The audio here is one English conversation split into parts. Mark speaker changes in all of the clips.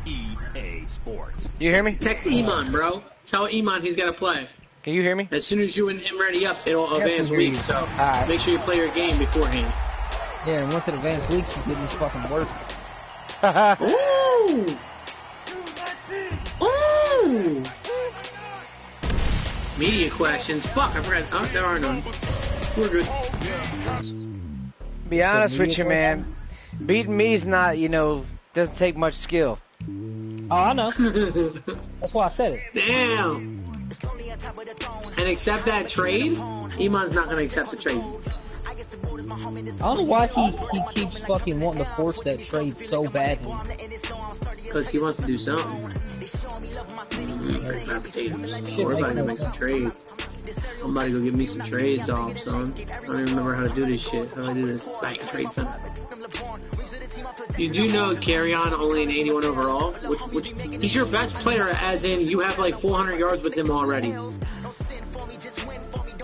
Speaker 1: EA Sports.
Speaker 2: You hear me?
Speaker 3: Text Iman, bro. Tell Iman he's got to play.
Speaker 2: Can you hear me?
Speaker 3: As soon as you and him ready up, it'll advance weeks. So make sure you play your game beforehand.
Speaker 4: Yeah, and once it advanced weeks, you did this fucking work.
Speaker 3: Ooh! Ooh! Media questions. Fuck, I forgot. Oh, there are none. We're good.
Speaker 2: Be honest with you, man. Beating me is not, doesn't take much skill.
Speaker 4: Oh, I know. That's why I said it.
Speaker 3: Damn. And accept that trade? Iman's not going to accept the trade.
Speaker 4: I don't know why he keeps fucking wanting to force that trade so badly.
Speaker 3: Because he wants to do something. Everybody gonna make some trades. Somebody go give me some trades off, son. I don't even remember how to do this shit. How do I do this? Bank trade center. You do know Carry-On only an 81 overall? Which he's your best player, as in you have like 400 yards with him already.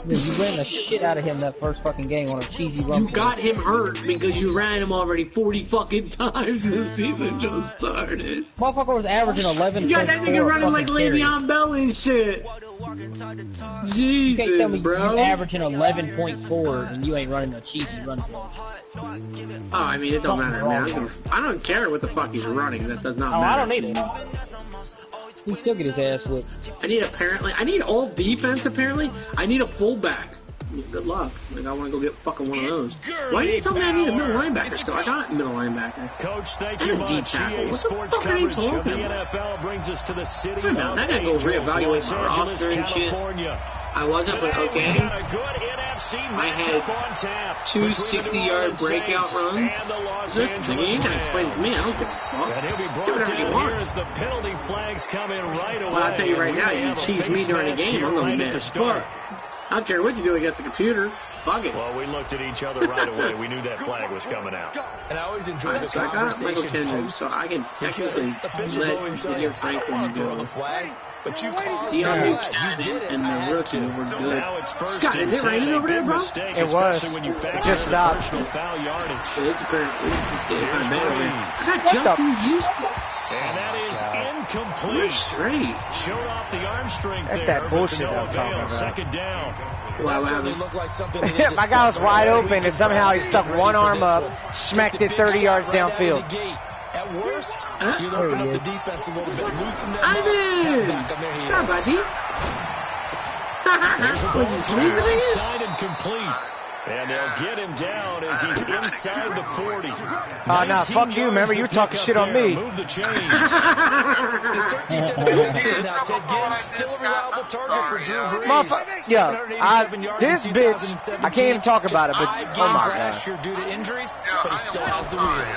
Speaker 4: You ran the shit out of him that first fucking game on a cheesy run.
Speaker 3: You got him hurt because you ran him already 40 fucking times and the season just started.
Speaker 4: Motherfucker was averaging 11.
Speaker 3: You got that nigga running like Le'Veon Bell and shit. Jesus,
Speaker 4: you can't tell me
Speaker 3: bro.
Speaker 4: You're averaging 11.4 and you ain't running no cheesy run play.
Speaker 3: Oh, I mean, it don't matter, man. I don't care what the fuck he's running. That does not matter.
Speaker 4: I don't need it. He still get his ass whipped.
Speaker 3: I need all defense, apparently. I need a fullback. Good luck. Like, I want to go get fucking one of those. Why didn't you tell me I need a middle linebacker still? I got a middle linebacker.
Speaker 1: Coach, thank you much.
Speaker 3: Deep tackle. What the fuck are you talking about? NFL brings us to the city. I gotta go reevaluate my roster and shit. I wasn't, but okay. I had 2 60-yard breakout runs. Listen, you ain't gonna explain it to me. I don't give a fuck. Do whatever you want. Well, I'll tell you right now, you cheese me during a game, I'm gonna be mad as fuck. I don't care what you do against the computer. Fuck it.
Speaker 1: Well, we looked at each other right away. We knew that flag was coming out.
Speaker 5: And I always enjoy the
Speaker 3: conversation. I got Michael Kendrick, so I can technically let Xavier Franklin go.
Speaker 5: But you called
Speaker 3: Deion Buchanan and the rookie were good. Scott, is it raining over there, bro?
Speaker 2: It was. It just stopped.
Speaker 3: It's kind of bad over there. I got Justin Houston.
Speaker 1: And that is incomplete.
Speaker 3: We're straight.
Speaker 1: Showed off the arm strength.
Speaker 2: That's that bullshit I'm talking about.
Speaker 1: Second down.
Speaker 2: My guy was wide open, and somehow he stuck one arm up, smacked it 30 yards downfield.
Speaker 5: At worst, you open up the defense a little bit, loosen them up.
Speaker 3: Stop, buddy.
Speaker 1: Inside and complete. And they'll get him down as he's inside the 40.
Speaker 2: Oh, no, fuck you. Remember, you were talking shit on me.
Speaker 1: Move the chains.
Speaker 2: This bitch, I can't even talk about it, but oh my gosh.
Speaker 5: Due to injuries, but he still has the wheels.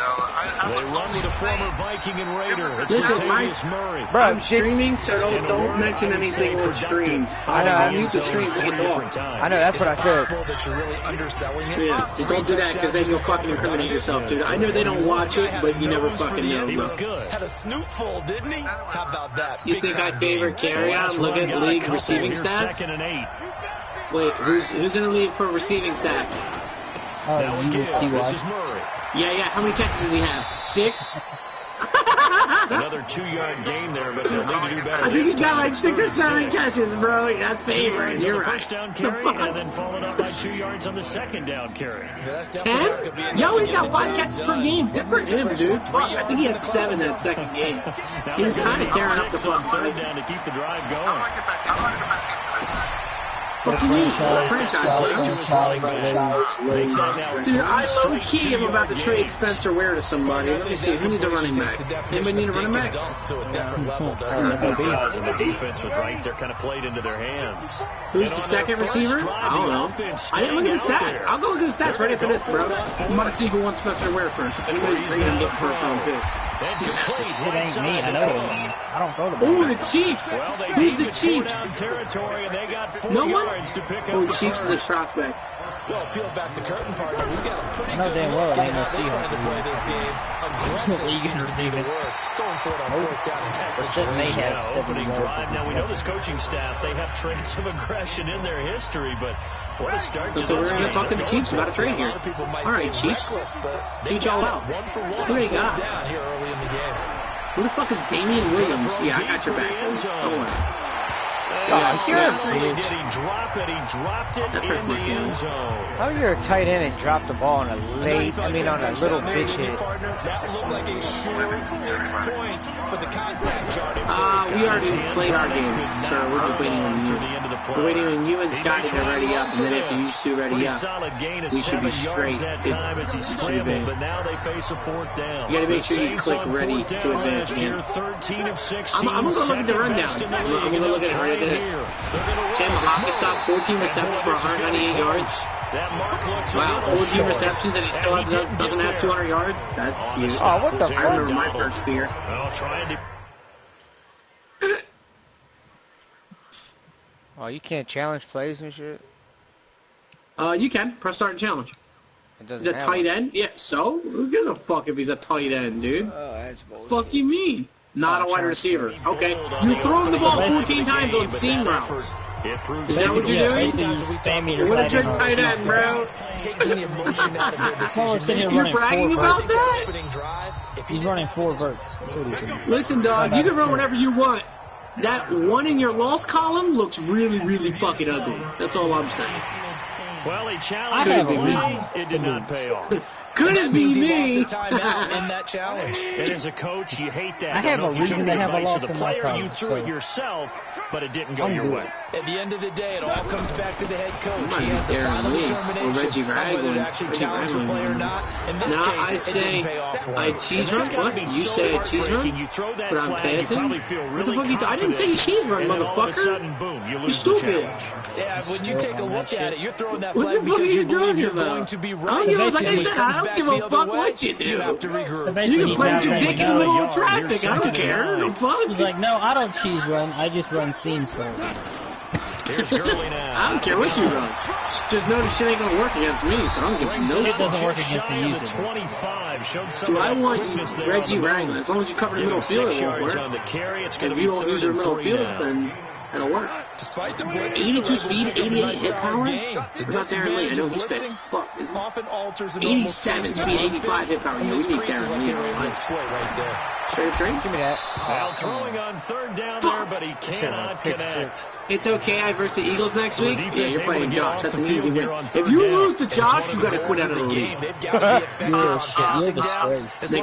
Speaker 1: They run with a former Viking and Raider. It's
Speaker 3: Listen,
Speaker 1: Murray.
Speaker 3: Bro, I'm streaming, so don't mention anything on stream.
Speaker 2: I know.
Speaker 3: I need to stream to get off.
Speaker 2: I know, that's what I said.
Speaker 5: That you're really underselling it.
Speaker 3: Yeah, just don't do that because then you'll fucking incriminate yourself, dude. I know they don't watch it, but you never fucking know.
Speaker 1: He was good.
Speaker 5: Had a snootful, didn't he? How about that?
Speaker 3: You think I favor Carry-On? Look at league receiving stats.
Speaker 1: Second and 8.
Speaker 3: Wait, who's in the league for receiving stats?
Speaker 4: Oh, you with T.Y.
Speaker 1: Murray.
Speaker 3: Yeah. How many catches does he have? 6?
Speaker 1: Another 2-yard gain there, but they'll need to do better.
Speaker 3: I think he's got like 6 or 7 catches, bro. That's favorite. You're right.
Speaker 1: First down carry, and then followed up by 2 yards on the second down carry.
Speaker 3: 10? Yo, he's got 5 catches per game. Good for him, dude. Fuck, I think he had 7 that second game. He was kind of tearing up the fuck.
Speaker 1: Down to keep the drive going.
Speaker 3: What do you mean? Dude, I low-key am about to trade Spencer Ware to somebody. Let me see. Who needs a running back? Anybody need a running back?
Speaker 1: The defense was right. They're kind of played into their hands.
Speaker 3: Who's the second receiver? I don't know. I didn't look at the stats. I'll go look at the stats right after this, bro. I'm about to see who wants Spencer Ware first. If anybody's bringing him up for a phone, too.
Speaker 4: It ain't me. I know it. I don't go to
Speaker 3: Ooh, the Chiefs. Who's the Chiefs? No one? Oh, Chiefs is a prospect.
Speaker 5: Well, peel back the curtain, partner. We've got a pretty
Speaker 4: no damn well it ain't no Seahawks
Speaker 5: to play this game. Aggressive seems to be the word. Going for it on fourth down in that situation.
Speaker 1: Opening drive. Now, we know this coaching staff, they have traits of aggression in their history, but what a start to this game.
Speaker 3: So we're going to talk to the Chiefs about a trade here. All right, Chiefs. See what y'all about. Who they got?
Speaker 5: Down here early in the game.
Speaker 3: Who the fuck is Damian Williams? Yeah, I got your back. Don't worry.
Speaker 1: Did he drop it? He dropped it in the end zone.
Speaker 2: How you're a tight end and drop the ball on a late, on a little bitch hit?
Speaker 5: That looked like a short 6 points, but the contact jarred him.
Speaker 3: We already played our game, sir. We're just waiting on you. We're waiting on you and Scotty to ready up, and then if you two ready up, we should be straight.
Speaker 1: But now they face a 4th down.
Speaker 3: You gotta make sure you click ready to advance, man. I'm gonna go look at the rundown. I'm gonna go look at it right after this. Sam Hawkins saw 14 receptions for 198 yards. Wow, 14 receptions and he still doesn't have 200 yards? That's cute.
Speaker 2: Oh, what the fuck?
Speaker 3: I remember my first year.
Speaker 2: Oh, you can't challenge plays and shit?
Speaker 3: You can. Press start and challenge.
Speaker 2: It doesn't
Speaker 3: He's a tight end? Yeah, so? Who gives a fuck if he's a tight end, dude?
Speaker 2: Oh, that's bullshit.
Speaker 3: Fuck you mean? Not a wide receiver. Okay. You're throwing the ball 14 times on seam routes. Is that what you're doing? What a trick tight end, bro. You're bragging about that?
Speaker 4: He's running 4 verts.
Speaker 3: Listen, dog, you can run whatever you want. That one in your loss column looks really, really fucking ugly. That's all I'm saying.
Speaker 1: Well, he challenged it. It did not pay off.
Speaker 3: Could it be me?
Speaker 5: In that challenge.
Speaker 1: And as a coach, you hate that.
Speaker 4: I have a reason to have a loss in my
Speaker 1: player,
Speaker 4: column.
Speaker 1: you threw it yourself, but it didn't go your way.
Speaker 5: At the end of the day, it all comes back to the head coach.
Speaker 3: He has the final determination
Speaker 5: whether to actually challenge the player or not. In this case,
Speaker 3: I say I cheese run. What? You say a cheese run? But I'm passing? What the fuck? I didn't say cheese run, motherfucker. You stupid.
Speaker 5: Yeah, when you take a look at it, you're throwing that
Speaker 3: flag
Speaker 5: because you believe you're going to be right.
Speaker 3: Like I said, I don't give a fuck what you do.
Speaker 5: You have to regroup.
Speaker 3: You can plant your dick in the middle of traffic. I don't care. No fuck.
Speaker 4: He's like, no, I don't cheese run. I just run seam slow.
Speaker 1: Here's Gurley now.
Speaker 3: I don't care what you run. Just know this shit ain't gonna work against me, so I don't give no
Speaker 4: fuck. It doesn't work against the user.
Speaker 3: Do I want Reggie Ragland? As long as you cover the middle field, it won't work. If you don't use your middle field, then it'll work. 82 speed, 88 hit power? What about Darren Lee? I know he's fast. Fuck. 87 speed, 85 hit power. Yeah, we need Darren Lee. Straight up train? Give me that.
Speaker 1: Well, throwing on 3rd down there, but he cannot connect.
Speaker 3: It's okay. I versus the Eagles next week. Yeah, you're playing Josh. That's an easy win. If you lose to Josh, you gotta quit out of the league. Nigga,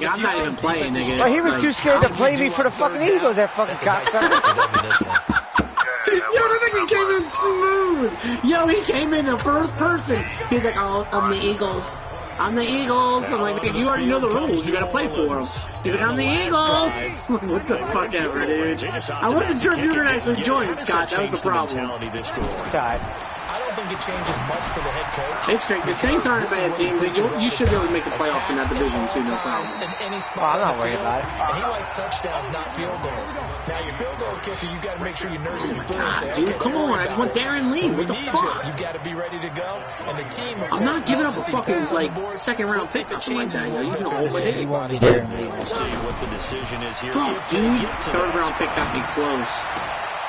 Speaker 3: I'm not even playing, nigga.
Speaker 2: Well, he was too scared to play me for the fucking Eagles, that fucking cocksucker.
Speaker 3: Yo, the nigga came in smooth. Yo, he came in the first person. He's like, oh, I'm the Eagles. I'm the Eagles. I'm like, you already know the rules. You gotta play for them. He's like, I'm the Eagles. What the fuck ever, dude. I wasn't sure if you were gonna actually join, Scott. That was the problem.
Speaker 2: Tied.
Speaker 5: I don't think it changes much for the head coach.
Speaker 3: It's straight. The Saints aren't a bad team, but you should be able to make the playoffs in that division too, no problem.
Speaker 2: I'm not worried about it.
Speaker 5: And he likes touchdowns, not field goals. Now, your field goal kicker, you got to make sure you nurse him through and say,
Speaker 3: dude, come on. I just want Darren Lee. What the fuck?
Speaker 5: You got to be ready to go. And the team,
Speaker 3: I'm not giving up a fucking, like, second-round pick or something like that. You can hold my head.
Speaker 1: We'll see what the decision is here.
Speaker 3: Fuck, dude. Third-round pick got me close.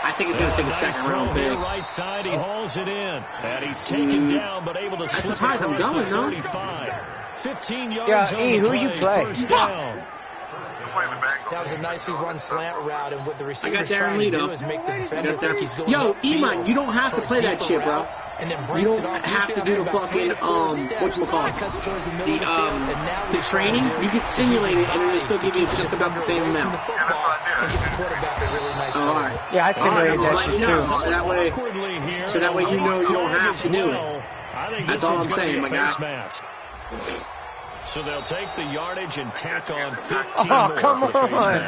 Speaker 3: I think it's going to take a second-round pick.
Speaker 1: Right side, he hauls it in. And he's taken down, but able to slip across the 35. 15 yards on
Speaker 2: who
Speaker 1: the
Speaker 2: you play?
Speaker 1: down.
Speaker 5: That was a nicely run slant route, and what the receiver's
Speaker 3: trying
Speaker 5: trying
Speaker 3: to
Speaker 5: do is make the defender think he's going
Speaker 3: Yo, Iman, you don't have to play that shit, bro.
Speaker 5: And then
Speaker 3: you don't have to do the fucking, whatchamacallit, the training. You can simulate it, and it'll still give you just about the same amount. Alright.
Speaker 2: Yeah, I simulated that shit too.
Speaker 3: So that way you know you don't have to do it. That's all I'm saying, my guy.
Speaker 1: So they'll take the yardage and tack on 15
Speaker 2: Oh, come on.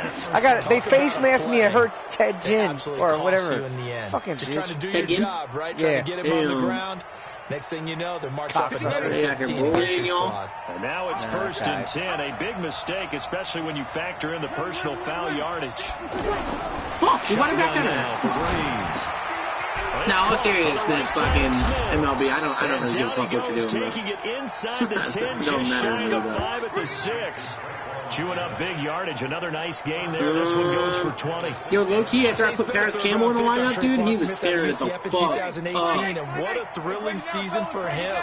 Speaker 2: They face masked me and hurt Ted Ginn or whatever. Fucking
Speaker 5: just
Speaker 2: bitch.
Speaker 5: trying to do your job, right? Trying to get him on the ground. Next thing you know, they're marching up another 15 against your squad.
Speaker 1: And now it's 1st and 10. A big mistake, especially when you factor in the personal foul yardage.
Speaker 3: Oh, you want it back
Speaker 1: now for Breeze.
Speaker 3: No, all seriousness, fucking MLB. I don't really give a fuck what you're doing, bro.
Speaker 1: Taking it inside the 10,
Speaker 3: don't
Speaker 1: just
Speaker 3: matter
Speaker 1: shy
Speaker 3: to
Speaker 1: of
Speaker 3: me,
Speaker 1: 5 at the 6. Chewing up big yardage. Another nice game there. This one goes for 20.
Speaker 3: Yo, low-key, after I put Paris Campbell in the lineup, dude, he was tearing the fuck up.
Speaker 5: And what a thrilling season for him.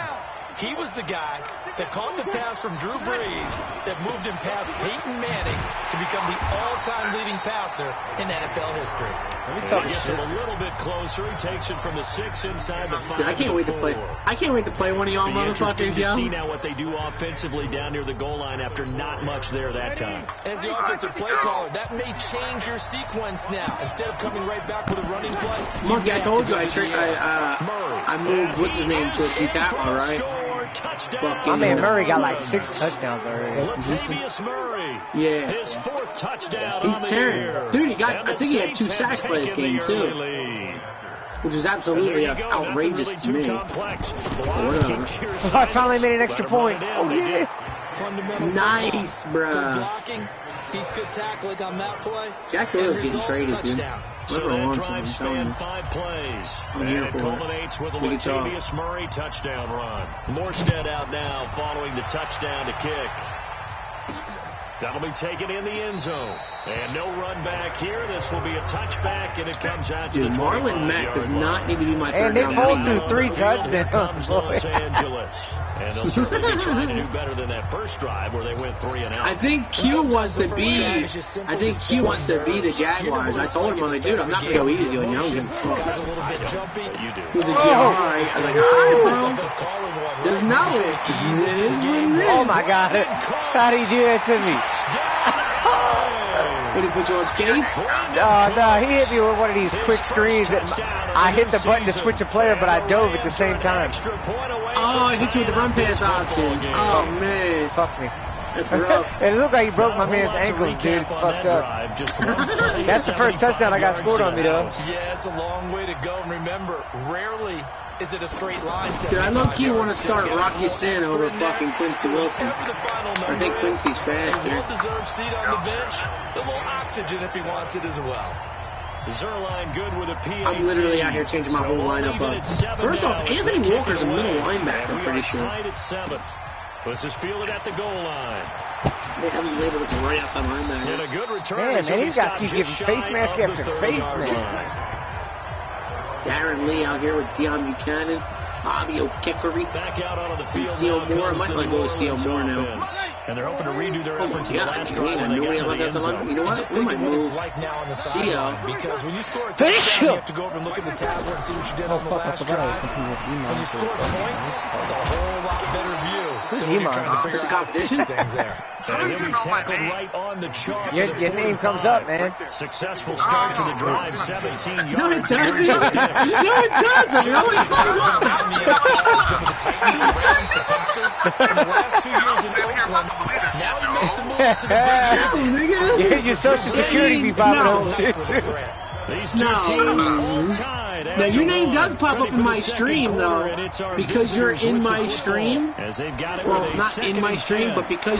Speaker 5: He was the guy that caught the pass from Drew Brees that moved him past Peyton Manning to become the all-time leading passer in NFL history.
Speaker 1: He gets it a little bit closer. He takes it from the 6 inside the 5.
Speaker 3: Dude, I can't wait to play. I can't wait to play one of y'all motherfuckers, yo.
Speaker 1: See now what they do offensively down near the goal line after not much there that time.
Speaker 5: As the offensive play caller, that may change your sequence now. Instead of coming right back with a running play.
Speaker 3: Monkey, I told you I moved what's his name to a key tackle, right?
Speaker 2: My man Murray got like 6 touchdowns already.
Speaker 1: Latavius Murray.
Speaker 3: Yeah.
Speaker 1: His 4th touchdown.
Speaker 3: He's tearing. Dude, he got. I think he had 2 sacks for this game too, which was absolutely outrageous to me.
Speaker 2: I finally made an extra point. Oh yeah.
Speaker 3: Nice, bruh.
Speaker 5: Blocking beats good tackling on that play.
Speaker 3: Jack Doyle's getting traded, dude.
Speaker 1: So that drive span 5 plays. And it culminates with a Latavius Murray touchdown run. Morstead out now following the touchdown to kick. That'll be taken in the end zone. And no run back here. This will be a touchback, and it comes out to the 25-yard line.
Speaker 3: Marlon Mack does not need to be my third
Speaker 2: down.
Speaker 3: And
Speaker 2: they pulled through 3 touchdowns.
Speaker 1: Los Angeles. And they'll certainly be trying to do better than that first drive where they went 3 and out.
Speaker 3: I think Q wants to be the Jaguars. I told him, I'm like, dude, I'm not going to go easy on you.
Speaker 1: You do.
Speaker 3: With the Jaguars, I was like, all right, bro. There's no easy.
Speaker 2: Oh, my God. How did he do that to me?
Speaker 3: Did he put you on skates?
Speaker 2: No, he hit me with one of these quick screens. I hit the button to switch a player, but I dove at the same time.
Speaker 3: Oh, I hit you with the run pass option. Oh, man.
Speaker 2: Fuck me.
Speaker 3: That's rough.
Speaker 2: It looked like he broke my man's ankles, dude. It's fucked up. That's the first touchdown I got scored on me, though.
Speaker 5: Yeah, it's a long way to go. And remember, rarely is it a straight line.
Speaker 3: Dude, I low-key want to start Rocky Sin over fucking Quincy Wilson. I think Quincy's faster.
Speaker 5: Well-deserved seat on the bench. A little oxygen if he wants it as well.
Speaker 1: Zerline good with a PAT.
Speaker 3: I'm literally out here changing my whole lineup up. First off, Anthony Walker's a middle linebacker, I'm pretty sure.
Speaker 1: Tied at 7. This is fielded at the goal line.
Speaker 3: They haven't labeled us right outside linebacker.
Speaker 1: And a good return.
Speaker 2: Man, these guys keep giving face mask after face mask.
Speaker 3: Darren Lee out here with Deion Buchanan, Bobby O'Keckery,
Speaker 1: back out onto the field.
Speaker 3: Seal Moore. I might want to go with Seal Moore now.
Speaker 1: And they're hoping to redo their efforts in the last
Speaker 3: drive. You know what? We might move Seal.
Speaker 5: Because when you score a touchdown, you have to go over and look at the tablet and see what you did on the last drive. When you score points, it's a whole lot better view.
Speaker 2: Who's Iman?
Speaker 5: There's a competition. Things there.
Speaker 1: And he'll be tackled right on the chalk.
Speaker 2: Your name comes up, man.
Speaker 1: Successful start to the drive, 17 yards.
Speaker 3: No, it doesn't. No, it doesn't. No, it
Speaker 5: doesn't. The last 2 years in Oakland, now he makes the move to the big
Speaker 2: your Social Security be popping up shit, too.
Speaker 3: Now, your name does pop up in my stream, though, because you're in my stream. Well, not in my stream, but because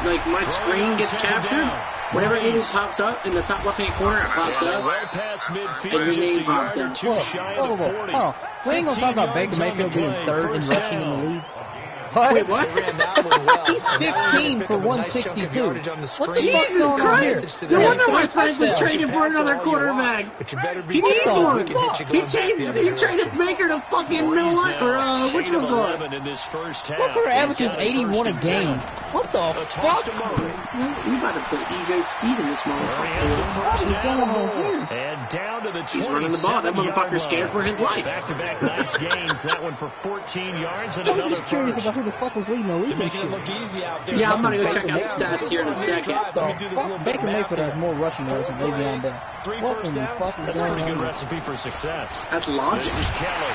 Speaker 3: my screen gets captured. Whenever anything pops up in the top left-hand corner, it pops up, and your name pops up.
Speaker 4: Whoa. We ain't gonna talk about Baker Mayfield being 3rd in rushing in the league.
Speaker 2: What?
Speaker 3: Wait, what?
Speaker 4: He's 15 for 162. What the fuck's
Speaker 3: Jesus
Speaker 4: going on here?
Speaker 3: Christ! No wonder why Frank was trading for another quarterback. He needs one. He traded Baker to fucking whatchamacallit?
Speaker 4: Walker averages 81 a game. What the fuck?
Speaker 3: You about to put ego speed in this motherfucker.
Speaker 4: What is going on here?
Speaker 1: And down to the 27.
Speaker 3: He's running the ball. That motherfucker's scared for his life.
Speaker 1: Back-to-back nice gains. That one for 14 yards and
Speaker 4: I'm
Speaker 1: another
Speaker 4: just curious
Speaker 1: first.
Speaker 4: about who the fuck was leading the league this
Speaker 5: making it
Speaker 4: year.
Speaker 5: look easy out there.
Speaker 3: Yeah, I'm gonna go check out the stats here in a second.
Speaker 4: Baker Mayfield has more rushing yards than Le'Veon Bell. What in the fuck is
Speaker 1: That's a
Speaker 4: going
Speaker 1: pretty good
Speaker 4: on?
Speaker 1: recipe for success.
Speaker 3: That's logic.
Speaker 1: This is Kelly.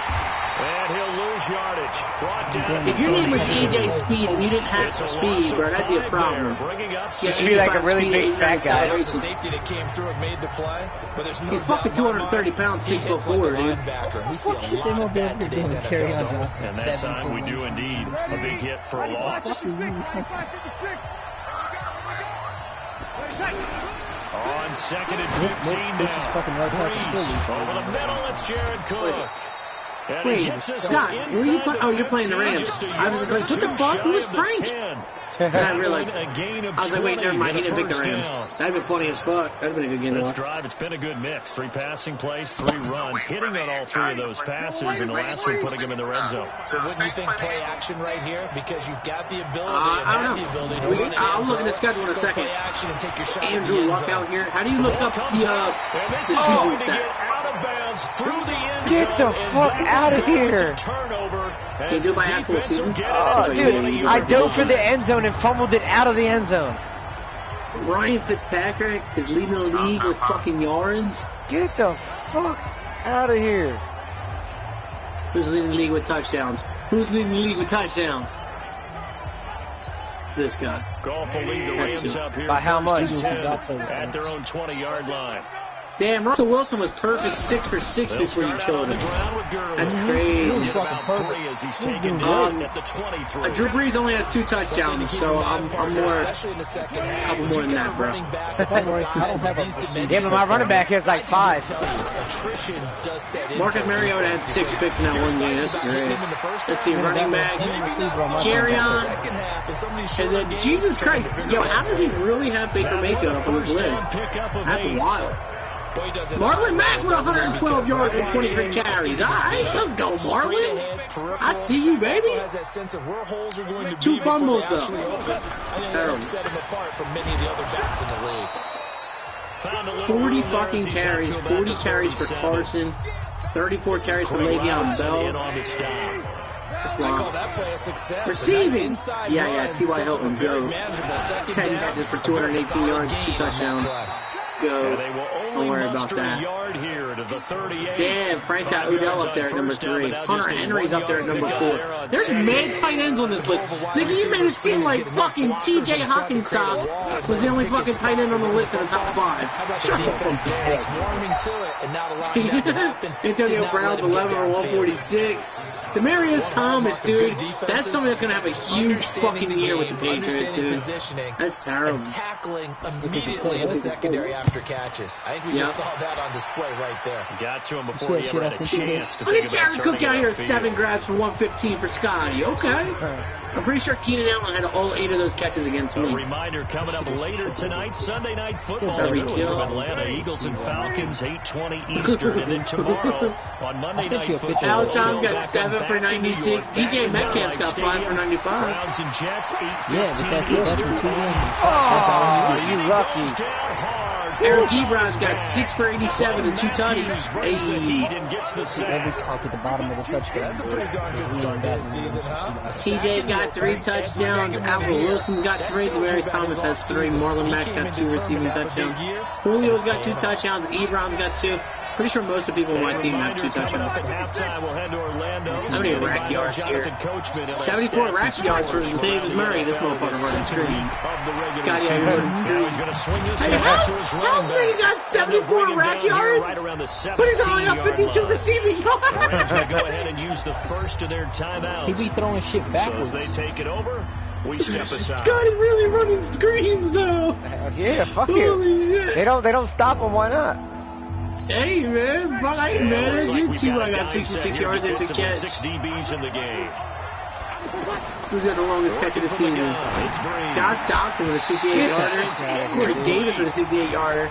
Speaker 1: And he'll lose yardage. Brought down.
Speaker 3: If your name was EJ Speed and you didn't have speed, bro, that'd be a problem.
Speaker 2: You should be like a really big fat guy.
Speaker 5: The safety that came through and made the play, but there's no
Speaker 3: He's fucking 230 pounds, 6'4", dude.
Speaker 4: What is him over there doing carry on Johnson?
Speaker 1: And that time we do indeed a big hit for a loss. On 2nd and 15 now. Breeze over the middle. It's Jared Cook.
Speaker 3: Wait, Scott, where are you playing? Oh, you're playing the Rams. I was like, what the fuck? Who is Frank? And I realized, I was like, wait, never mind, he didn't pick the Rams. That'd been funny as fuck. That'd been a good game.
Speaker 1: This drive, it's been a good mix. 3 passing plays, 3 runs, hitting on all 3 of those passes, and the last one putting him in the red zone.
Speaker 5: So wouldn't you think play action right here? Because you've got the ability
Speaker 3: I don't know. I'll look at the schedule in a second. Andrew, Luck out here. How do you look up the season stat?
Speaker 2: Get the fuck out of here.
Speaker 3: Can you do my actual season?
Speaker 2: Oh, dude, I dove for the end zone and fumbled it out of the end zone.
Speaker 3: Ryan Fitzpatrick is leading the league with fucking yards.
Speaker 2: Get the fuck out of here.
Speaker 3: Who's leading the league with touchdowns? Who's leading the league with touchdowns? This guy.
Speaker 1: Goff will lead the Rams up here.
Speaker 2: By how much?
Speaker 1: At their own 20-yard line.
Speaker 3: Damn, Russell Wilson was perfect 6 for 6 before you killed him. That's crazy. Drew Brees only has 2 touchdowns, so I'm more, a couple more than that, bro.
Speaker 2: Yeah, but my running back has like 5.
Speaker 3: Marcus Mariota had 6 picks in that one game. That's great. Let's see, running back, carry on, and then Jesus Christ, yo, how does he really have Baker Mayfield up on his list? That's wild. Marlon Mack with 112 yards and 23 carries. All right, let's go, Marlon. I see you, baby. 2 fumbles, though. Terrible. 40 fucking carries. 40 carries for Carson. 34 carries for Le'Veon Bell. That's wrong. Receiving. Yeah, T.Y. Hilton, go. 10 catches for 218 yards, 2 touchdowns. Go. Don't worry about that. Damn, Frank's got Odell up there at number 3. Hunter Henry's up there at number 4. There's mad tight ends on this list. Nigga, you made it seem like fucking T.J. Hawkinson was the only fucking tight end on the list in the top 5. Antonio Brown's 11 or 146. Demaryius Thomas, dude. That's something that's gonna have a huge fucking year with the Patriots, dude. That's terrible.
Speaker 5: Tackling immediately in the secondary after catches. I think we just saw that on display right there.
Speaker 1: Got to him before he ever had a chance to
Speaker 3: Look at Jared Cook out here at 7 grabs for 115 for Scotty. Okay. I'm pretty sure Keenan Allen had all 8 of those catches against me.
Speaker 1: A reminder coming up later tonight, Sunday Night Football from Atlanta, Eagles and Falcons, 8:20 Eastern, and then tomorrow on Monday Night Football.
Speaker 3: Alshon's got 7 for 96. DJ Metcalf's got 5 for 95.
Speaker 1: Browns and Jets, 8:15
Speaker 4: that's in 2 games.
Speaker 2: Oh, you lucky.
Speaker 3: Eric Ebron's got 6 for 87 and 2 tutties. Hey.
Speaker 4: Every stop at the bottom of the touchdown.
Speaker 5: That's a pretty darn good start this season, huh?
Speaker 3: TJ got 3 touchdowns. Alvin Wilson got 3. Demaryius Thomas has 3. Marlon Mack got 2 receiving touchdowns. Julio's got 2 touchdowns. Ebron's got 2. Pretty sure most of the people on my team have 2 touchdowns. How many rack yards here? 74 rack yards for Davis Murray. This motherfucker running screen. Scotty running screen. Hey, how many got 74 rack yards? But he's only got 52 receiving yards.
Speaker 1: Go ahead and use the first of their timeouts.
Speaker 4: He be throwing shit backwards.
Speaker 1: So as they take it over, we step aside.
Speaker 3: Scotty really running screens though.
Speaker 2: Yeah, fuck
Speaker 3: Holy
Speaker 2: you.
Speaker 3: shit.
Speaker 2: They don't stop him. Why not?
Speaker 3: Hey man, fuck, I ain't mad at you. T.Y. got 66 yards in the catch.
Speaker 1: 6 DBs in the game.
Speaker 3: Who's got the longest catch of the season? Josh Doctson with a 68-yarder. Corey Davis with a 68-yarder.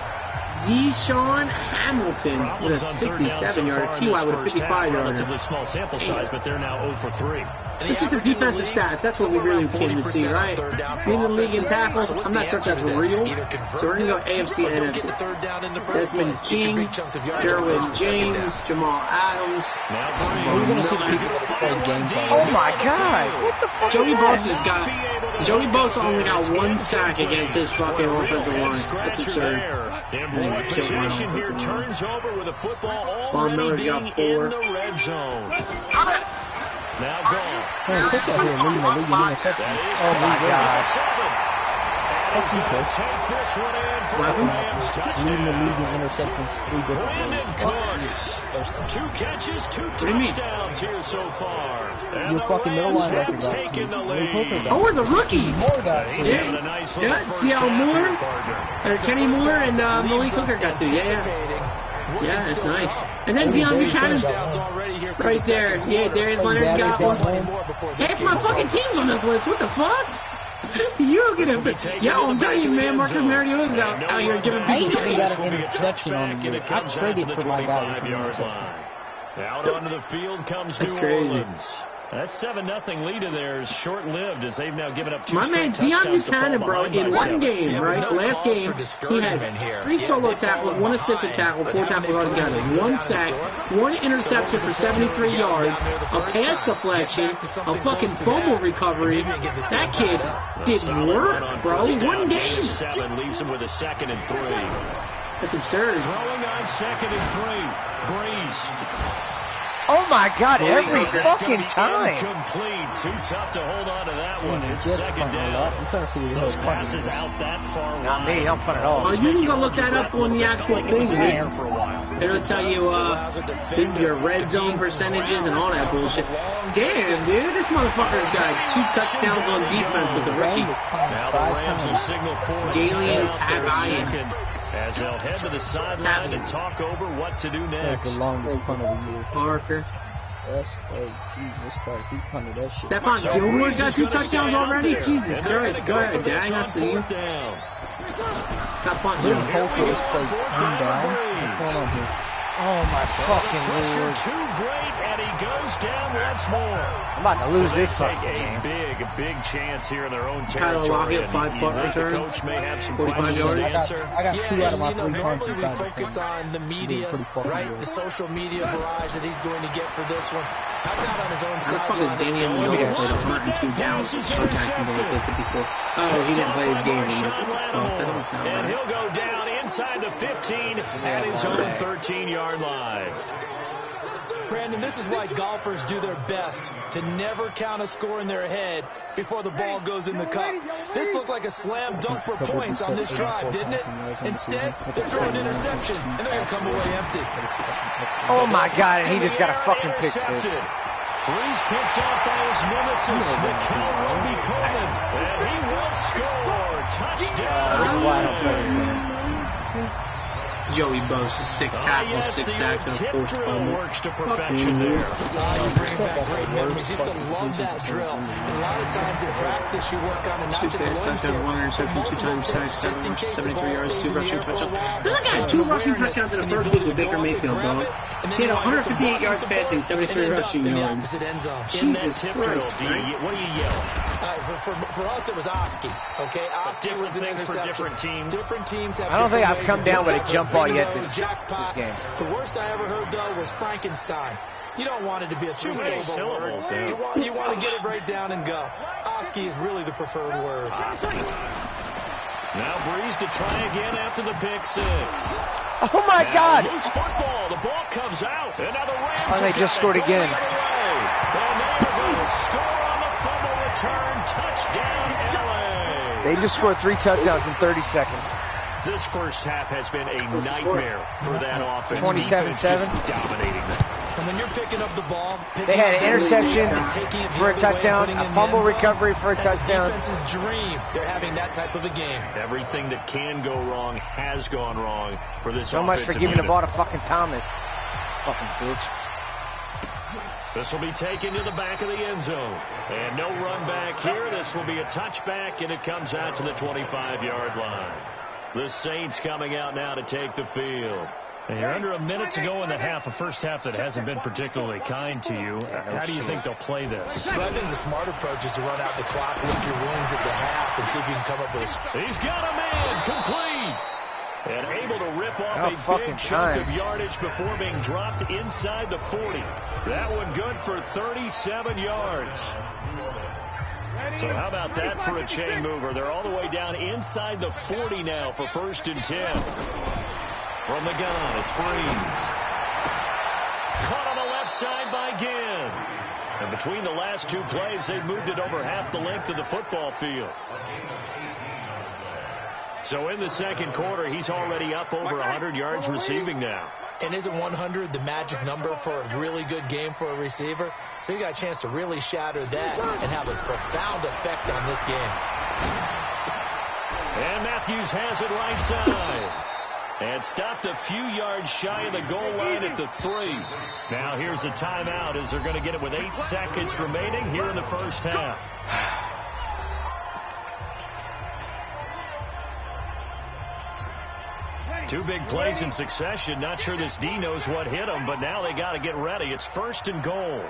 Speaker 3: Deshaun Hamilton with a 67-yarder. T.Y. with a 55-yarder.
Speaker 1: Relatively small sample size, but they're now 0 for 3.
Speaker 3: This is the defensive stats. That's what we really came to see, right? Leading the league in tackles. I'm not sure if that's real. So we're going to go AFC and NFC. Desmond King, Derwin James, Jamal Adams.
Speaker 2: Oh my God! What the fuck?
Speaker 3: Joey Bosa only got 1 sack against his fucking offensive line. That's absurd.
Speaker 1: Possession here turns over with a football
Speaker 3: Miller's
Speaker 1: already
Speaker 3: got 4.
Speaker 1: in the red zone. Now Goff.
Speaker 2: Oh my God.
Speaker 4: What's he coach?
Speaker 1: Leading
Speaker 4: the league in interceptions 3 different ways.
Speaker 1: 2 catches, 2 touchdowns here so far.
Speaker 4: Your fucking middle linebacker got 2.
Speaker 3: Oh, we're the rookie.
Speaker 1: Yeah.
Speaker 3: C.L. Moore, Kenny Moore, and Malik Hooker got 2. Yeah, that's nice. And then Deion Buchanan right there. Yeah, Darius Leonard got 1. Half my fucking team's on this list. What the fuck? You get him. Yo, I'm telling you, man, Marcus Mariota's out here giving people.
Speaker 4: He got an interception on him. I traded for my guy.
Speaker 1: Out onto the field comes New Orleans. That 7-0 lead of theirs short-lived as they've now given up 2 straight touchdowns. My man, Deion Buchanan, bro, in one game, right? Last game, he had 3 solo tackles, 1 assisted tackle, 4 tackles altogether, 1 sack, 1 interception for 73 yards, a pass deflection, a fucking fumble recovery. That kid did work, bro. 1 game. 7 leaves him with a 2nd and 3.
Speaker 3: That's absurd.
Speaker 1: Throwing on 2nd and 3. Breeze.
Speaker 2: Oh my God! Every fucking time.
Speaker 1: Complete. Too tough to hold on to that one. It's 2nd down. Those passes out that far.
Speaker 2: Not me. I'm punting it all.
Speaker 3: Oh, you can go look that up on the actual thing, man. It'll tell you your red zone percentages and all that bullshit. Damn, dude, this motherfucker's got 2 touchdowns on defense with the rookie.
Speaker 1: Now the Rams will signal for
Speaker 3: Jalen Tagayan.
Speaker 1: As they'll head to the sideline and talk over what to do next.
Speaker 4: That's the longest punt of the year.
Speaker 3: Parker.
Speaker 4: Jesus Christ, he punted that shit.
Speaker 3: Stephon Gilmore's got 2 touchdowns already? Jesus Christ, go ahead, Dad. I see you. Stop punting.
Speaker 4: Jim Holford was played 10 down. What's going on here?
Speaker 2: Oh my fucking Lord.
Speaker 1: Too great, and he goes down once more.
Speaker 2: I'm about to lose this fucking
Speaker 1: game. Big chance here in their own territory.
Speaker 3: Tyler Lockett, 5-punt return.
Speaker 1: Coach may have some
Speaker 3: 45 yards.
Speaker 4: I got 2 out of my 3 punts.
Speaker 5: Normally we focus on the media, right? The social media barrage that he's going to get for this one. How about on his own side?
Speaker 3: How the fuck is Danny Amendola played 102 downs? Oh, he didn't play his game.
Speaker 1: And he'll go down inside the 15 at his own 13-yard line.
Speaker 5: Brandon, this is why golfers do their best to never count a score in their head before the ball goes in the cup. This looked like a slam dunk for points on this drive, didn't it? Instead, they throw an interception, and they're going to come away empty.
Speaker 2: Oh, my God, and he just got a fucking pick 6.
Speaker 1: Breeze picked off by his nemesis, Mikel Roby-Coleman, and he will score. Touchdown.
Speaker 3: Joey Bosa, 6 tackles, 6 sacks, and a 4th fumble.
Speaker 1: Works to perfection there.
Speaker 5: You bring back great memories. Used to love that drill. And a lot of times in practice, you work on it, not just one kick,
Speaker 3: 1 interception, 2 times sacks, 73 yards, 2 rushing touchdowns. Look at 2 rushing touchdowns in the first week with Baker Mayfield, bro. He had 158 yards passing, 73 rushing yards. Jesus Christ.
Speaker 1: What do you yell?
Speaker 5: For us, it was Oski. Okay, Oski was an interception.
Speaker 1: For different teams.
Speaker 5: Different teams have.
Speaker 2: I don't think I've come down with a jump ball yet this game.
Speaker 5: The worst I ever heard though was Frankenstein. You don't want it to be a 3-syllable word. You want to get it right down and go. Oski is really the preferred word.
Speaker 1: Now Breeze to try again after the pick 6.
Speaker 2: Oh my God!
Speaker 1: Loose football. The ball comes out. And now the Rams.
Speaker 2: Oh, they just scored again.
Speaker 1: And they're going to score on the fumble return. Touchdown, LA.
Speaker 2: They just scored 3 touchdowns in 30 seconds.
Speaker 1: This first half has been a nightmare for that offense.
Speaker 2: 27-7.
Speaker 1: Dominating them.
Speaker 5: And when you're picking up the ball,
Speaker 2: they had an interception for a touchdown, a fumble recovery for a touchdown.
Speaker 5: Defense's dream. They're having that type of a game.
Speaker 1: Everything that can go wrong has gone wrong for this
Speaker 2: so much for giving the ball to fucking Thomas. Fucking bitch.
Speaker 1: This will be taken to the back of the end zone. And no run back here. This will be a touchback, and it comes out to the 25-yard line. The Saints coming out now to take the field.
Speaker 6: And you're under a minute to go in the half, a first half that hasn't been particularly kind to you. How do you think they'll play this?
Speaker 5: Well, I think the smart approach is to run out the clock, lick your wounds at the half, and see if you can come up with a...
Speaker 1: He's got a man, complete! And able to rip off a big chunk of yardage before being dropped inside the 40. That one good for 37 yards. So how about that for a chain mover? They're all the way down inside the 40 now for 1st and 10. From the gun, it's Breeze. Caught on the left side by Ginn. And between the last 2 plays, they've moved it over half the length of the football field. So in the second quarter, he's already up over 100 yards receiving now.
Speaker 5: And isn't 100 the magic number for a really good game for a receiver? So he got a chance to really shatter that and have a profound effect on this game.
Speaker 1: And Matthews has it right side. And stopped a few yards shy of the goal line at the 3. Now here's a timeout as they're going to get it with 8 seconds remaining here in the first half. Two big plays in succession. Not sure this D knows what hit him, but now they got to get ready. It's 1st and goal.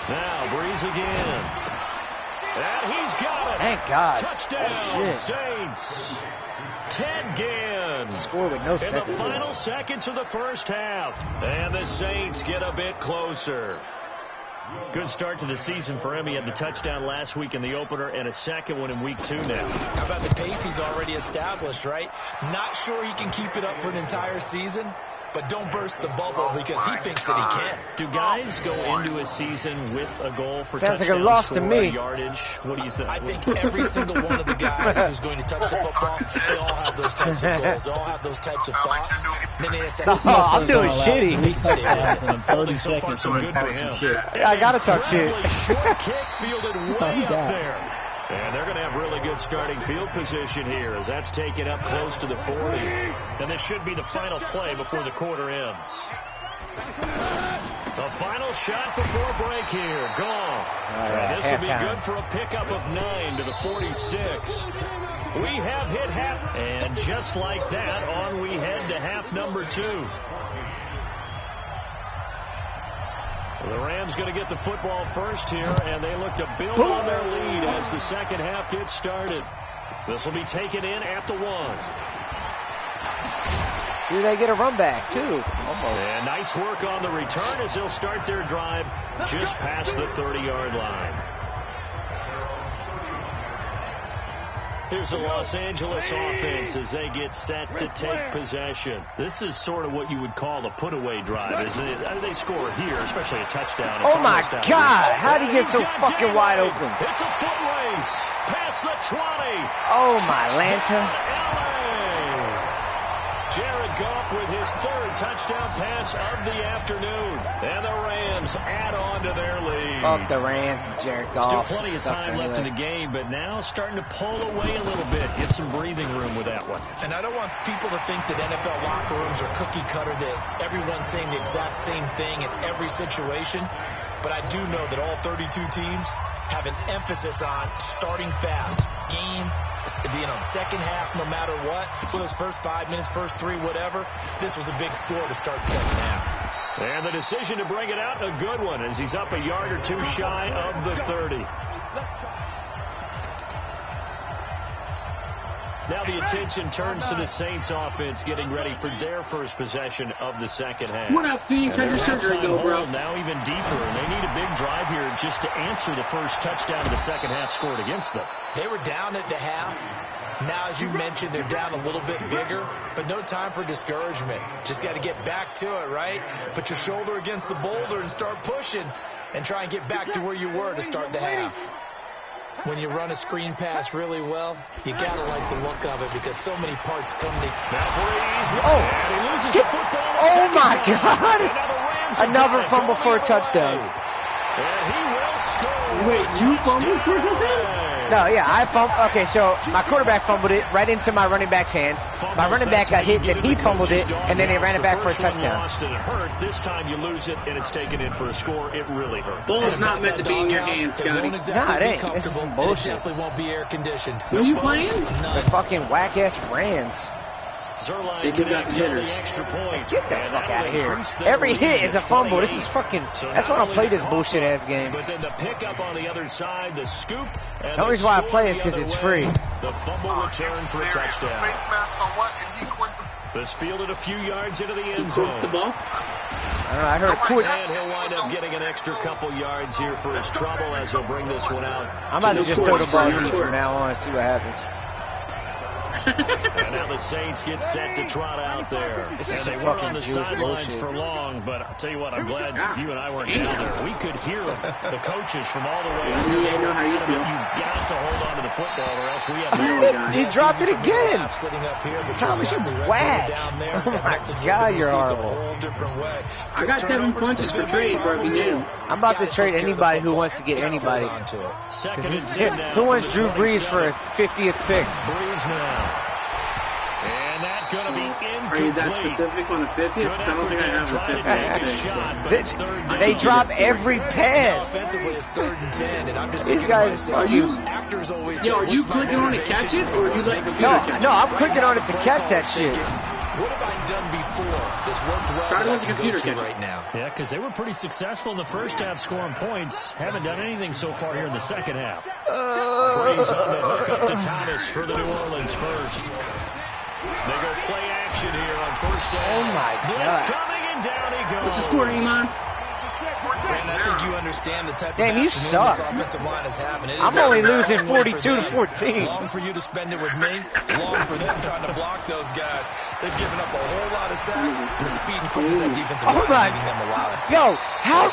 Speaker 1: Now Breeze again. And he's got it.
Speaker 2: Thank God.
Speaker 1: Touchdown, Saints. Ted Ginn.
Speaker 2: Score with no seconds.
Speaker 1: In the final seconds of the first half. And the Saints get a bit closer. Good start to the season for him. He had the touchdown last week in the opener and a second one in week 2 now.
Speaker 5: How about the pace he's already established, right? Not sure he can keep it up for an entire season, but don't burst the bubble because he thinks that he can.
Speaker 1: Do guys go into a season with a goal for
Speaker 2: Sounds
Speaker 1: touchdown
Speaker 2: like a loss to
Speaker 1: score,
Speaker 2: me.
Speaker 1: Yardage? What do you think?
Speaker 5: I think every single one of the guys who's going to touch the football, they all have those types of goals. They all have those types of thoughts. Then they say,
Speaker 2: I'm doing shitty.
Speaker 4: 30 seconds.
Speaker 1: So good for him.
Speaker 2: I gotta talk shit.
Speaker 1: Short kick fielded way up there. And they're going to have really good starting field position here as that's taken up close to the 40. And this should be the final play before the quarter ends. The final shot before break here. Gone. And this will be good for a pickup of 9 to the 46. We have hit half. And just like that, on we head to half number 2. The Rams going to get the football first here, and they look to build on their lead as the second half gets started. This will be taken in at the 1.
Speaker 2: Do they get a run back, too? Almost.
Speaker 1: And nice work on the return as they'll start their drive just past the 30-yard line. Here's the Los Angeles offense as they get set to take possession. This is sort of what you would call a put-away drive, isn't it? They score here, especially a touchdown.
Speaker 2: Oh, my God. How did he get so fucking wide open?
Speaker 1: It's a foot race past the 20.
Speaker 2: Oh, my Lanta.
Speaker 1: Jared Goff with his 3rd touchdown pass of the afternoon. And the Rams add on to their lead.
Speaker 2: Fuck the Rams and Jared Goff.
Speaker 1: Still plenty of time left in the game, but now starting to pull away a little bit. Get some breathing room with that one.
Speaker 5: And I don't want people to think that NFL locker rooms are cookie cutter, that everyone's saying the exact same thing in every situation. But I do know that all 32 teams have an emphasis on starting fast. Second half, no matter what. Well, those first 5 minutes, first 3, whatever. This was a big score to start the second half.
Speaker 1: And the decision to bring it out, a good one, as he's up a yard or 2 shy of the 30. Now the attention turns to the Saints offense getting ready for their first possession of the second half.
Speaker 3: What up, Phoenix? How'd your surgery go, bro?
Speaker 1: Now even deeper, and they need a big drive here just to answer the first touchdown of the second half scored against them.
Speaker 5: They were down at the half. Now, as you mentioned, they're down a little bit bigger, but no time for discouragement. Just got to get back to it, right? Put your shoulder against the boulder and start pushing and try and get back to where you were to start the half. When you run a screen pass really well, you got to like the look of it because so many parts come to...
Speaker 1: Now Breeze, and he loses the football.
Speaker 2: Oh, my God. Another fumble for a touchdown.
Speaker 1: And he will score.
Speaker 3: Wait, you fumbled for a touchdown?
Speaker 2: No, yeah, I fumbled. Okay, so my quarterback fumbled it right into my running back's hands. My running back got hit, then he fumbled it, and then they ran it back for a touchdown.
Speaker 1: Lost and it hurt. This time you lose it, and it's taken in for a score. It really hurt.
Speaker 3: Ball's not meant to be in your hands, Scotty.
Speaker 2: Nah, it ain't. This is some bullshit.
Speaker 5: It definitely won't be air conditioned.
Speaker 3: Who are you playing?
Speaker 2: The fucking whack-ass Rams.
Speaker 1: Zerline connects on the extra point.
Speaker 2: Get the fuck out of here. Every hit is a fumble. This is fucking... That's why I don't play this bullshit-ass game.
Speaker 1: But then the pickup on the other side, the scoop.
Speaker 2: The only reason why I play is because it's free.
Speaker 1: The fumble return for a touchdown. This fielded a few yards into the end zone.
Speaker 3: The ball?
Speaker 2: I don't know, I heard quick.
Speaker 1: And he'll wind up getting an extra couple yards here for his trouble as he'll bring this one out.
Speaker 2: I'm about to just throw the ball deep from now on and see what happens.
Speaker 1: And now the Saints get set to trot out there. And they weren't on the sidelines for long, but I'll tell you what, I'm glad you and I weren't down there. We could hear the coaches from all the way up.
Speaker 3: Yeah, I know how you feel.
Speaker 1: You've got to hold on to the football or else we have
Speaker 2: He dropped it again.
Speaker 5: Sitting up here, but
Speaker 2: Thomas, you whack. Oh my God, you're horrible.
Speaker 3: I got 7 punches for trade, bro, if you need them.
Speaker 2: I'm about to trade anybody who wants to get anybody.
Speaker 1: Second and 10 now.
Speaker 2: Who wants Drew Brees for a 50th pick?
Speaker 1: Brees now. And And that's going to be incomplete.
Speaker 3: Are you that specific on the 50th? Because I don't think I have the 50th.
Speaker 2: They drop every pass.
Speaker 5: Offensively, it's 3rd and 10, and I'm just
Speaker 2: These guys,
Speaker 3: are you clicking on to catch it, or are you letting the computer catch it?
Speaker 2: No, I'm clicking on it to catch that shit.
Speaker 5: What have I done before? This worked well.
Speaker 3: Try to let the computer catch it
Speaker 5: right now.
Speaker 6: Yeah, because they were pretty successful in the first half scoring points. Haven't done anything so far here in the second half. Breeze on the hook up to Thomas for the New Orleans first. They go play action here on first down.
Speaker 2: Oh, my
Speaker 6: Blitz
Speaker 2: God.
Speaker 6: coming, and down he goes.
Speaker 3: What's the score, Iman?
Speaker 5: And I think you understand the type
Speaker 2: Damn,
Speaker 5: of
Speaker 2: you
Speaker 5: afternoon
Speaker 2: suck.
Speaker 5: this offensive line is having.
Speaker 2: I'm only losing 42-14.
Speaker 5: Long for you to spend it with me. Long for them trying to block those guys. They've given up a whole lot of sacks. And the speed and quickness of that defensive line is leaving them alive.
Speaker 2: Yo, how?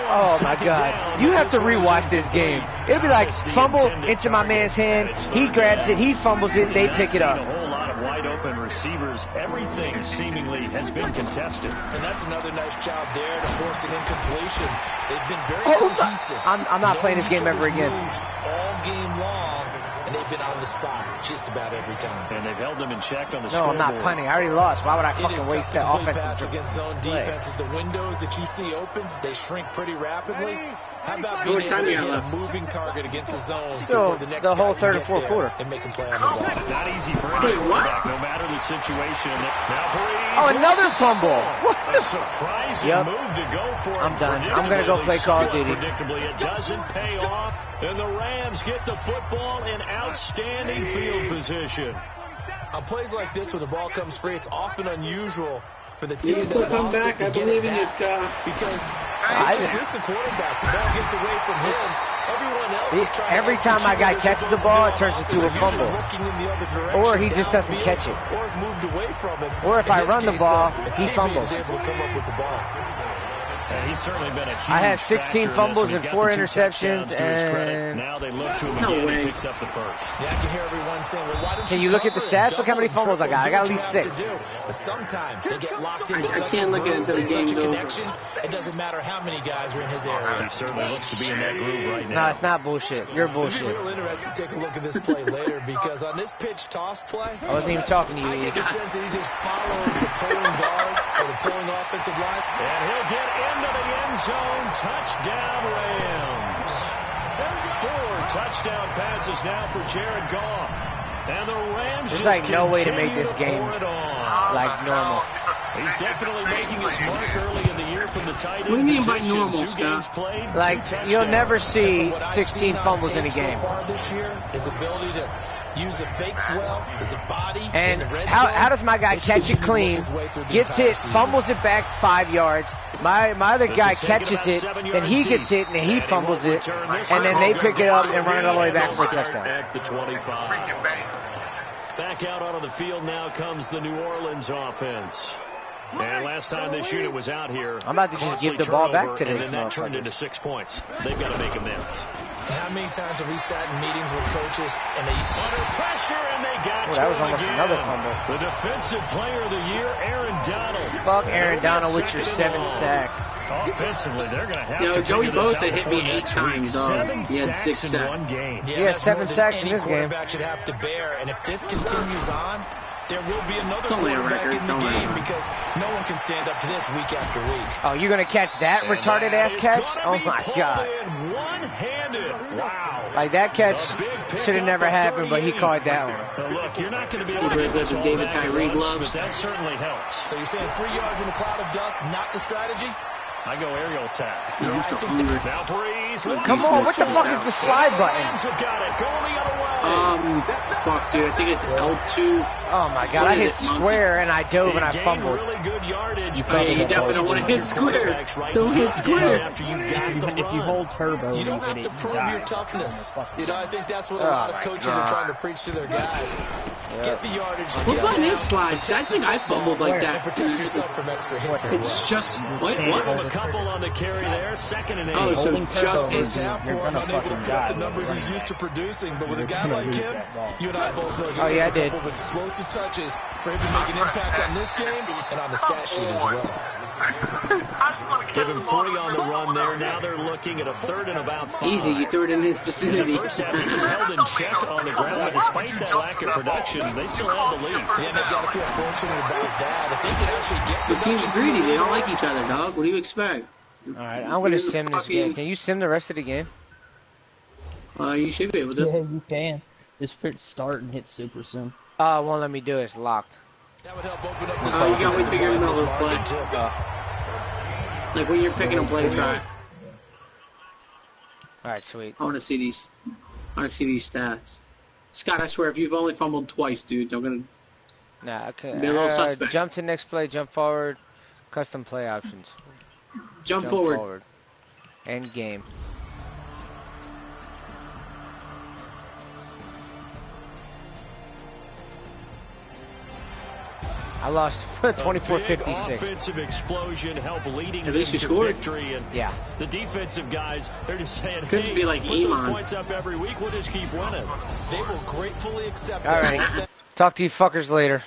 Speaker 2: Oh my God! You have to rewatch this game. It'll be like fumble into my man's hand. He grabs it. He fumbles it. They pick it up.
Speaker 6: A whole lot of wide open receivers. Everything seemingly has been contested.
Speaker 5: And that's another nice job there to force an incompletion. They've been very cohesive.
Speaker 2: I'm not playing this game ever again.
Speaker 5: All game long, and they've been on the spot just about every time.
Speaker 6: And they've held them in check on the
Speaker 2: No, I'm
Speaker 6: scoreboard.
Speaker 2: not punting. I already lost. Why would I fucking waste that
Speaker 5: Pass
Speaker 2: offensive
Speaker 5: against zone
Speaker 2: play?
Speaker 5: defense is the windows that you see open. They shrink pretty rapidly. How about being
Speaker 3: much time
Speaker 5: able to
Speaker 3: you got
Speaker 5: hit
Speaker 3: left?
Speaker 5: a moving target against a zone
Speaker 2: Still,
Speaker 5: before the next
Speaker 2: the whole
Speaker 5: guy
Speaker 2: third
Speaker 5: can
Speaker 2: and fourth
Speaker 5: get
Speaker 2: quarter.
Speaker 5: there and make a play on the ball?
Speaker 6: Not easy for
Speaker 3: Wait,
Speaker 6: any
Speaker 3: what?
Speaker 6: quarterback, no matter the situation. Now Breeze.
Speaker 2: Oh, another fumble.
Speaker 6: A surprising
Speaker 2: Yep.
Speaker 6: move to go for.
Speaker 2: I'm done. I'm gonna go play Call of Duty.
Speaker 6: Predictably, it doesn't pay off, and the Rams get the football in outstanding field position.
Speaker 5: On plays like this, where the ball comes free, it's often unusual for the team
Speaker 3: You still come back. I believe in you, Scott.
Speaker 5: Because this the quarterback, the ball gets away from him. Everyone else is trying to
Speaker 2: Every time my guy
Speaker 5: execute
Speaker 2: catches
Speaker 5: what
Speaker 2: the
Speaker 5: they're
Speaker 2: ball, it
Speaker 5: supposed
Speaker 2: turns
Speaker 5: to do
Speaker 2: into a
Speaker 5: on offense.
Speaker 2: fumble.
Speaker 5: Usually looking in the other direction,
Speaker 2: Or he just doesn't
Speaker 5: downfield,
Speaker 2: catch it.
Speaker 5: or it moved away from him.
Speaker 2: Or if
Speaker 5: In
Speaker 2: I
Speaker 5: this
Speaker 2: run the
Speaker 5: case,
Speaker 2: ball,
Speaker 5: though,
Speaker 2: he
Speaker 5: Xavier
Speaker 2: fumbles.
Speaker 5: is able to come up with the ball.
Speaker 6: And he's certainly been a huge
Speaker 2: I had 16
Speaker 6: factor in this
Speaker 2: fumbles
Speaker 6: one. He's
Speaker 2: and
Speaker 6: got
Speaker 2: 4
Speaker 6: the 2
Speaker 2: interceptions,
Speaker 6: touchdowns to his credit.
Speaker 2: and
Speaker 6: Now they look to him
Speaker 3: No
Speaker 6: again.
Speaker 3: way.
Speaker 6: He picks up the first.
Speaker 5: Yeah, I can hear everyone saying, well, why don't
Speaker 2: Can you look at the
Speaker 5: cover and
Speaker 2: stats? Look how many
Speaker 5: double and
Speaker 2: fumbles I got. I got at
Speaker 5: triple,
Speaker 2: least
Speaker 5: do what
Speaker 2: 6.
Speaker 5: you have to do. But sometimes they get locked into
Speaker 3: I
Speaker 5: such
Speaker 3: can't
Speaker 5: a
Speaker 3: look at it until the
Speaker 5: groove,
Speaker 3: game's
Speaker 5: such a
Speaker 3: over.
Speaker 5: connection. It doesn't matter how many guys are in his area.
Speaker 6: He certainly looks to be in that groove right
Speaker 2: No,
Speaker 6: now.
Speaker 2: it's not bullshit. You're
Speaker 5: It'd be
Speaker 2: bullshit.
Speaker 5: real interesting to take a look at this play later, because on this pitch toss play,
Speaker 2: I wasn't even talking to
Speaker 5: I
Speaker 2: you.
Speaker 5: get the sense that he just followed the pulling guard or the pulling offensive line.
Speaker 6: And he'll get into the end zone. Touchdown, Rams. 4 touchdown passes now for Jared Goff. And the Rams
Speaker 2: There's
Speaker 6: just
Speaker 2: like no way to make
Speaker 6: continue
Speaker 2: this
Speaker 6: to
Speaker 2: game
Speaker 6: pour it on.
Speaker 2: like normal.
Speaker 6: He's definitely making his mark early in the year from the tight end
Speaker 3: What do you mean by
Speaker 6: position.
Speaker 3: normal,
Speaker 6: 2 games
Speaker 3: Scott?
Speaker 6: played, 2
Speaker 2: Like,
Speaker 6: touchdowns.
Speaker 2: you'll never see
Speaker 5: From what I've
Speaker 2: 16
Speaker 5: seen on
Speaker 2: fumbles in a
Speaker 5: tape
Speaker 2: game.
Speaker 5: So far this year, his ability to use the fakes well, his body,
Speaker 2: And
Speaker 5: in the red
Speaker 2: how
Speaker 5: zone,
Speaker 2: does my guy
Speaker 5: it's
Speaker 2: catch it
Speaker 5: continued to work
Speaker 2: clean,
Speaker 5: his way through the
Speaker 2: gets
Speaker 5: entire
Speaker 2: it,
Speaker 5: season.
Speaker 2: fumbles it back 5 yards. My other
Speaker 6: This
Speaker 2: guy
Speaker 6: is taken
Speaker 2: catches
Speaker 6: about
Speaker 2: it,
Speaker 6: 7
Speaker 2: then
Speaker 6: yards
Speaker 2: he
Speaker 6: deep.
Speaker 2: gets it, and he
Speaker 6: And
Speaker 2: fumbles
Speaker 6: won't
Speaker 2: it,
Speaker 6: return this
Speaker 2: and then
Speaker 6: one.
Speaker 2: they pick it up and run it all the way back for a touchdown.
Speaker 6: At the 25. Back out onto the field now comes the New Orleans offense. And last time this unit was out here,
Speaker 2: I'm about to just
Speaker 6: costly
Speaker 2: give the ball back
Speaker 6: turnover,
Speaker 2: to
Speaker 6: and
Speaker 2: this
Speaker 6: then that turned
Speaker 2: motherfucker.
Speaker 6: into 6 points. They've got to make amends.
Speaker 5: How many times have we sat in meetings with coaches and they
Speaker 6: Under pressure, and they got
Speaker 2: Oh, that was
Speaker 6: to him
Speaker 2: almost
Speaker 6: again.
Speaker 2: another fumble.
Speaker 6: The defensive player of the year, Aaron Donald.
Speaker 2: Fuck Aaron
Speaker 6: That'll
Speaker 2: Donald
Speaker 6: be a
Speaker 2: with your
Speaker 6: second
Speaker 2: 7
Speaker 6: and long.
Speaker 2: sacks.
Speaker 6: Offensively, they're going to have
Speaker 3: Yo,
Speaker 6: to
Speaker 3: Joey
Speaker 6: figure this
Speaker 3: Bosa
Speaker 6: out
Speaker 3: hit me
Speaker 6: before
Speaker 3: 8
Speaker 6: next
Speaker 3: times,
Speaker 6: week.
Speaker 3: dog.
Speaker 6: 7
Speaker 3: He had 6
Speaker 6: sacks in
Speaker 3: sacks.
Speaker 6: 1 game.
Speaker 2: Yeah,
Speaker 5: that's
Speaker 2: 7
Speaker 5: more than
Speaker 2: sacks in
Speaker 5: any
Speaker 2: this game.
Speaker 5: quarterback should have to bear. And if this continues on, there will be another
Speaker 3: It's only a
Speaker 5: quarterback
Speaker 3: record.
Speaker 5: in the
Speaker 3: Don't worry
Speaker 5: game,
Speaker 3: about it.
Speaker 5: because no one can stand up to this week after week.
Speaker 2: Oh, you're going to catch that
Speaker 6: And
Speaker 2: retarded
Speaker 6: that
Speaker 2: ass
Speaker 6: is
Speaker 2: catch?
Speaker 6: gonna
Speaker 2: Oh
Speaker 6: be
Speaker 2: my
Speaker 6: pulled
Speaker 2: God.
Speaker 6: in one-handed. Wow.
Speaker 2: Like, that catch
Speaker 6: A big pick
Speaker 2: should have
Speaker 6: up
Speaker 2: never
Speaker 6: of
Speaker 2: happened, but he
Speaker 6: 38.
Speaker 2: caught that one.
Speaker 6: Now, look, you're not going to be able
Speaker 3: He
Speaker 6: to
Speaker 3: brings
Speaker 6: get this
Speaker 3: up
Speaker 6: all
Speaker 3: the David
Speaker 6: back at
Speaker 3: Tyree
Speaker 6: once,
Speaker 3: gloves.
Speaker 6: but that certainly helps.
Speaker 5: So you're saying 3 yards in a cloud of dust, not the strategy?
Speaker 6: I go aerial attack.
Speaker 3: Yo, I'm so hungry.
Speaker 6: Now Breeze.
Speaker 2: Come on, what the fuck is the slide button?
Speaker 6: Rams have got it. Going the other way.
Speaker 3: Fuck, dude. I think it's L2.
Speaker 2: Oh my God,
Speaker 3: What
Speaker 2: I
Speaker 3: is
Speaker 2: hit
Speaker 3: it, monkey?
Speaker 2: square and I dove and I
Speaker 6: Gained
Speaker 2: fumbled.
Speaker 6: really good yardage.
Speaker 3: Oh, yeah, you definitely don't want to hit square. Don't hit square.
Speaker 6: After you got the
Speaker 4: Even if you
Speaker 6: run.
Speaker 4: hold turbo,
Speaker 5: You don't have
Speaker 4: it,
Speaker 5: to
Speaker 4: you
Speaker 5: prove
Speaker 4: die.
Speaker 5: your toughness. You know, I think that's what a
Speaker 2: Oh
Speaker 5: lot of
Speaker 2: my
Speaker 5: coaches
Speaker 2: God.
Speaker 5: are trying to preach to their guys. Get the yardage.
Speaker 3: What
Speaker 5: get
Speaker 3: about
Speaker 5: down,
Speaker 3: his slide? 'Cause I think I fumbled like
Speaker 5: and
Speaker 3: that.
Speaker 5: protect yourself from extra hits as well.
Speaker 3: It's just what?
Speaker 6: Give him
Speaker 3: What?
Speaker 6: a couple on the carry there. 2nd and 8.
Speaker 3: Oh, so
Speaker 4: Holding
Speaker 3: just
Speaker 4: turbo,
Speaker 5: First half
Speaker 4: you're
Speaker 5: for him,
Speaker 4: gonna
Speaker 5: unable to
Speaker 4: fucking
Speaker 5: put up
Speaker 4: die.
Speaker 5: the numbers he's used to producing, but with a
Speaker 4: You're
Speaker 5: guy
Speaker 4: gonna
Speaker 5: like
Speaker 4: lose
Speaker 5: him,
Speaker 4: that ball.
Speaker 5: you and I both know just
Speaker 2: Oh, yeah, I
Speaker 5: takes a
Speaker 2: did.
Speaker 5: couple of explosive touches for him to make an impact on this game and on the stat sheet as well.
Speaker 1: Give him 3 on the run there. Now they're looking at a 3rd and about 5.
Speaker 3: Easy, you threw it in his vicinity.
Speaker 1: In the first half, he was held in check on the ground, but despite that lack of production, they still have the lead.
Speaker 5: Yeah, they've got to feel fortunate about that. If they can actually get
Speaker 3: the team's greedy. They don't like each other, dog. What do you expect?
Speaker 2: All right, I'm going to sim this game. Can you sim the rest of the game?
Speaker 3: You should be able to.
Speaker 4: Yeah, you can. Just start and hit Super Sim.
Speaker 2: Won't let me do it. It's locked.
Speaker 5: That would help open up this
Speaker 3: you can always figure it out with play. Like when you're picking a play, try.
Speaker 2: All right, sweet.
Speaker 3: I want to see these. Stats. Scott, I swear, if you've only fumbled twice, dude, I'm gonna.
Speaker 2: Nah, okay.
Speaker 3: Be a little suspect.
Speaker 2: Jump to next play. Jump forward. Custom play options.
Speaker 3: Jump forward.
Speaker 2: End game. I lost 24-56.
Speaker 1: Offensive explosion helped leading
Speaker 3: At least you
Speaker 1: to
Speaker 3: scored.
Speaker 1: Victory. And
Speaker 2: yeah.
Speaker 1: The defensive guys, they're just saying,
Speaker 3: could
Speaker 1: hey,
Speaker 3: be like
Speaker 1: put those
Speaker 3: Elon.
Speaker 1: points up every week. We'll just keep winning.
Speaker 5: They will gratefully accept
Speaker 2: All right. Talk to you fuckers later.